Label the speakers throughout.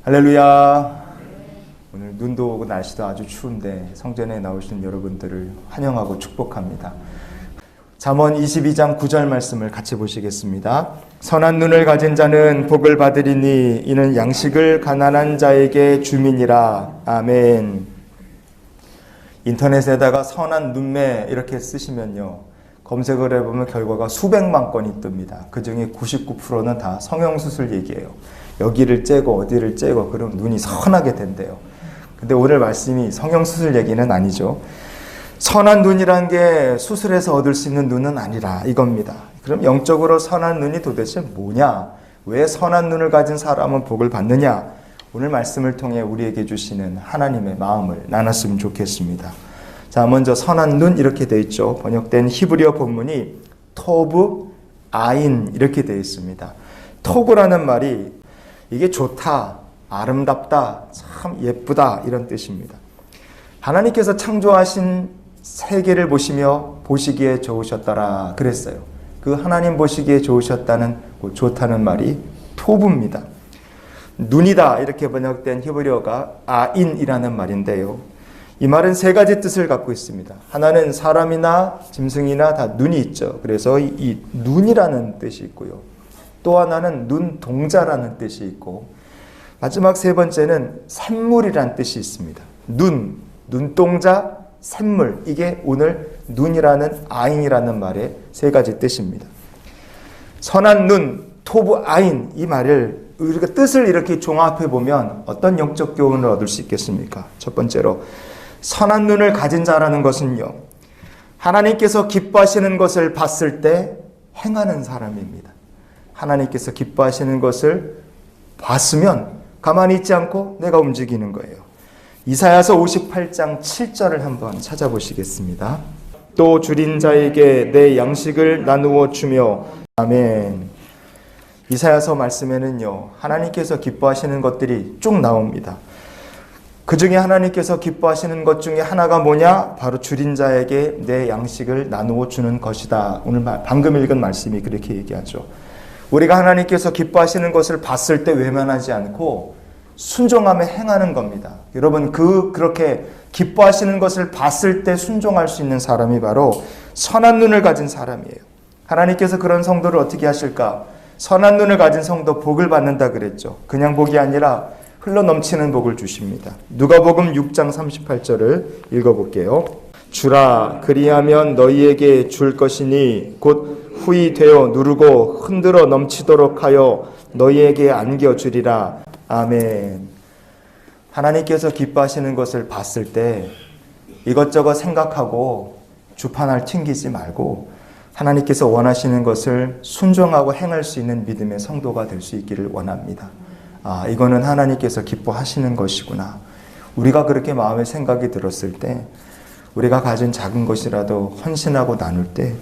Speaker 1: 할렐루야. 오늘 눈도 오고 날씨도 아주 추운데 성전에 나오시는 여러분들을 환영하고 축복합니다. 잠언 22장 9절 말씀을 같이 보시겠습니다. 선한 눈을 가진 자는 복을 받으리니 이는 양식을 가난한 자에게 주민이라. 아멘. 인터넷에다가 선한 눈매 이렇게 쓰시면요, 검색을 해보면 결과가 수백만 건이 뜹니다. 그 중에 99%는 다 성형수술 얘기예요. 여기를 째고 어디를 째고 그럼 눈이 선하게 된대요. 근데 오늘 말씀이 성형수술 얘기는 아니죠. 선한 눈이란 게 수술해서 얻을 수 있는 눈은 아니라 이겁니다. 그럼 영적으로 선한 눈이 도대체 뭐냐? 왜 선한 눈을 가진 사람은 복을 받느냐? 오늘 말씀을 통해 우리에게 주시는 하나님의 마음을 나눴으면 좋겠습니다. 자, 먼저 선한 눈 이렇게 되어 있죠. 번역된 히브리어 본문이 토브 아인 이렇게 되어 있습니다. 토브라는 말이 이게 좋다, 아름답다, 참 예쁘다 이런 뜻입니다. 하나님께서 창조하신 세계를 보시며 보시기에 좋으셨더라 그랬어요. 그 하나님 보시기에 좋으셨다는, 좋다는 말이 토브입니다. 눈이다 이렇게 번역된 히브리어가 아인이라는 말인데요. 이 말은 세 가지 뜻을 갖고 있습니다. 하나는 사람이나 짐승이나 다 눈이 있죠. 그래서 이 눈이라는 뜻이 있고요. 또 하나는 눈동자라는 뜻이 있고, 마지막 세 번째는 샘물이라는 뜻이 있습니다. 눈, 눈동자, 샘물, 이게 오늘 눈이라는 아인이라는 말의 세 가지 뜻입니다. 선한 눈, 토브 아인, 이 말을 우리가 뜻을 이렇게 종합해 보면 어떤 영적 교훈을 얻을 수 있겠습니까? 첫 번째로 선한 눈을 가진 자라는 것은요, 하나님께서 기뻐하시는 것을 봤을 때 행하는 사람입니다. 하나님께서 기뻐하시는 것을 봤으면 가만히 있지 않고 내가 움직이는 거예요. 이사야서 58장 7절을 한번 찾아보시겠습니다. 또 줄인 자에게 내 양식을 나누어 주며. 아멘. 이사야서 말씀에는요, 하나님께서 기뻐하시는 것들이 쭉 나옵니다. 그 중에 하나님께서 기뻐하시는 것 중에 하나가 뭐냐? 바로 줄인 자에게 내 양식을 나누어 주는 것이다. 오늘 방금 읽은 말씀이 그렇게 얘기하죠. 우리가 하나님께서 기뻐하시는 것을 봤을 때 외면하지 않고 순종하며 행하는 겁니다. 여러분, 그렇게 기뻐하시는 것을 봤을 때 순종할 수 있는 사람이 바로 선한 눈을 가진 사람이에요. 하나님께서 그런 성도를 어떻게 하실까? 선한 눈을 가진 성도 복을 받는다 그랬죠. 그냥 복이 아니라 흘러넘치는 복을 주십니다. 누가복음 6장 38절을 읽어볼게요. 주라, 그리하면 너희에게 줄 것이니 곧 후이 되어 누르고 흔들어 넘치도록 하여 너희에게 안겨주리라. 아멘. 하나님께서 기뻐하시는 것을 봤을 때 이것저것 생각하고 주판을 튕기지 말고 하나님께서 원하시는 것을 순종하고 행할 수 있는 믿음의 성도가 될 수 있기를 원합니다. 아, 이거는 하나님께서 기뻐하시는 것이구나. 우리가 그렇게 마음의 생각이 들었을 때, 우리가 가진 작은 것이라도 헌신하고 나눌 때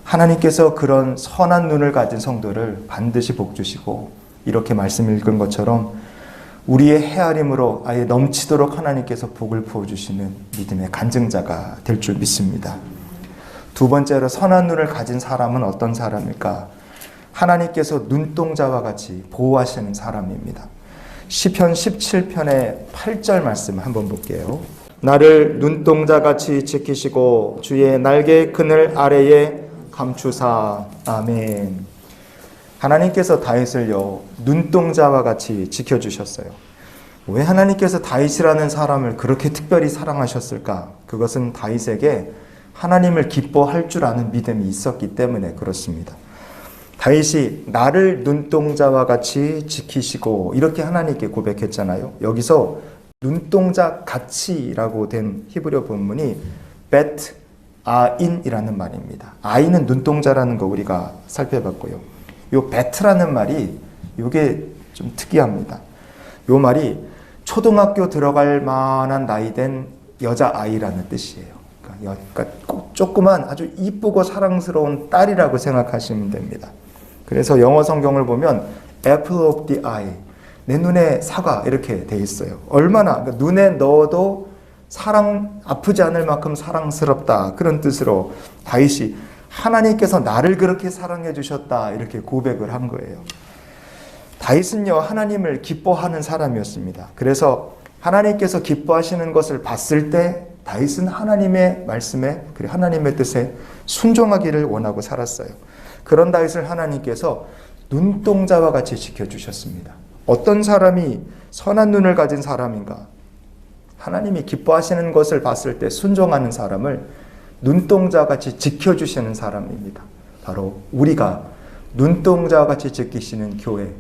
Speaker 1: 하나님께서 그런 선한 눈을 가진 성도를 반드시 복 주시고, 이렇게 말씀 읽은 것처럼 우리의 헤아림으로 아예 넘치도록 하나님께서 복을 부어주시는 믿음의 간증자가 될 줄 믿습니다. 두 번째로 선한 눈을 가진 사람은 어떤 사람일까? 하나님께서 눈동자와 같이 보호하시는 사람입니다. 시편 17편의 8절 말씀 한번 볼게요. 나를 눈동자같이 지키시고 주의 날개 그늘 아래에 감추사. 아멘. 하나님께서 다윗을요, 눈동자와 같이 지켜주셨어요. 왜 하나님께서 다윗이라는 사람을 그렇게 특별히 사랑하셨을까? 그것은 다윗에게 하나님을 기뻐할 줄 아는 믿음이 있었기 때문에 그렇습니다. 다윗이 나를 눈동자와 같이 지키시고 이렇게 하나님께 고백했잖아요. 여기서 눈동자 같이라고 된 히브리어 본문이 bet 아인이라는 말입니다. 아인은 눈동자라는 거 우리가 살펴봤고요. 요 bet라는 말이 요게 좀 특이합니다. 요 말이 초등학교 들어갈 만한 나이 된 여자아이라는 뜻이에요. 그러니까 조그만 아주 이쁘고 사랑스러운 딸이라고 생각하시면 됩니다. 그래서 영어 성경을 보면 apple of the eye, 내 눈에 사과 이렇게 돼 있어요. 얼마나 그러니까 눈에 넣어도 아프지 않을 만큼 사랑스럽다, 그런 뜻으로 다윗이 하나님께서 나를 그렇게 사랑해 주셨다 이렇게 고백을 한 거예요. 다윗은요, 하나님을 기뻐하는 사람이었습니다. 그래서 하나님께서 기뻐하시는 것을 봤을 때 다윗은 하나님의 말씀에, 그리고 하나님의 뜻에 순종하기를 원하고 살았어요. 그런 다윗을 하나님께서 눈동자와 같이 지켜주셨습니다. 어떤 사람이 선한 눈을 가진 사람인가? 하나님이 기뻐하시는 것을 봤을 때 순종하는 사람을 눈동자와 같이 지켜주시는 사람입니다. 바로 우리가 눈동자와 같이 지키시는 교회,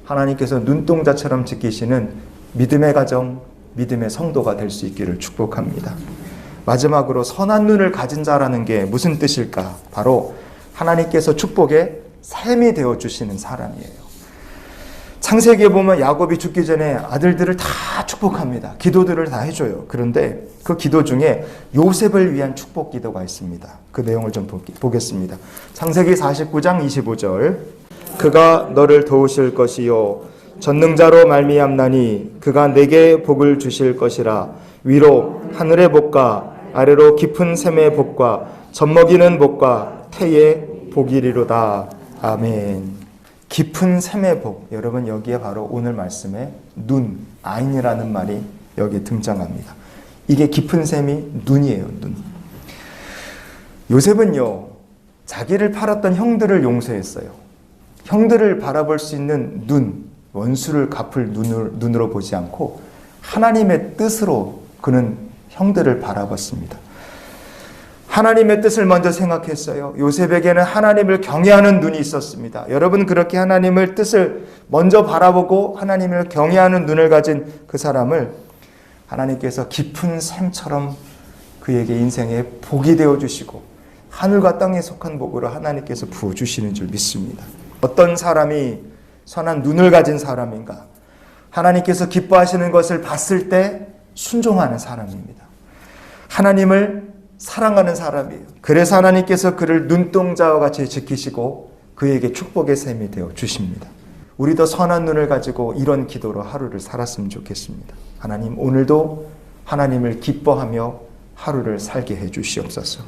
Speaker 1: 하나님께서 눈동자처럼 지키시는 믿음의 가정, 믿음의 성도가 될 수 있기를 축복합니다. 마지막으로 선한 눈을 가진 자라는 게 무슨 뜻일까? 바로 하나님께서 축복의 샘이 되어주시는 사람이에요. 창세기에 보면 야곱이 죽기 전에 아들들을 다 축복합니다. 기도들을 다 해줘요. 그런데 그 기도 중에 요셉을 위한 축복 기도가 있습니다. 그 내용을 좀 보겠습니다. 창세기 49장 25절. 그가 너를 도우실 것이요 전능자로 말미암나니 그가 내게 복을 주실 것이라. 위로 하늘의 복과 아래로 깊은 샘의 복과 젖먹이는 복과 태의 복이리로다. 아멘. 깊은 샘의 복, 여러분 여기에 바로 오늘 말씀에 눈, 아인이라는 말이 여기 등장합니다. 이게 깊은 샘이 눈이에요. 눈. 요셉은요, 자기를 팔았던 형들을 용서했어요. 형들을 바라볼 수 있는 눈, 원수를 갚을 눈으로 보지 않고 하나님의 뜻으로 그는 형들을 바라봤습니다. 하나님의 뜻을 먼저 생각했어요. 요셉에게는 하나님을 경외하는 눈이 있었습니다. 여러분, 그렇게 하나님의 뜻을 먼저 바라보고 하나님을 경외하는 눈을 가진 그 사람을 하나님께서 깊은 샘처럼 그에게 인생에 복이 되어주시고 하늘과 땅에 속한 복으로 하나님께서 부어주시는 줄 믿습니다. 어떤 사람이 선한 눈을 가진 사람인가? 하나님께서 기뻐하시는 것을 봤을 때 순종하는 사람입니다. 하나님을 사랑하는 사람이에요. 그래서 하나님께서 그를 눈동자와 같이 지키시고 그에게 축복의 샘이 되어 주십니다. 우리도 선한 눈을 가지고 이런 기도로 하루를 살았으면 좋겠습니다. 하나님, 오늘도 하나님을 기뻐하며 하루를 살게 해 주시옵소서.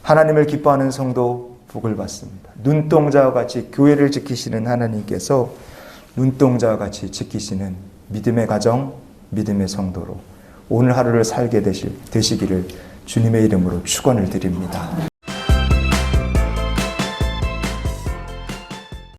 Speaker 1: 하나님을 기뻐하는 성도 복을 받습니다. 눈동자와 같이 교회를 지키시는 하나님께서 눈동자와 같이 지키시는 믿음의 가정, 믿음의 성도로 오늘 하루를 살게 되시기를 주님의 이름으로 축원을 드립니다.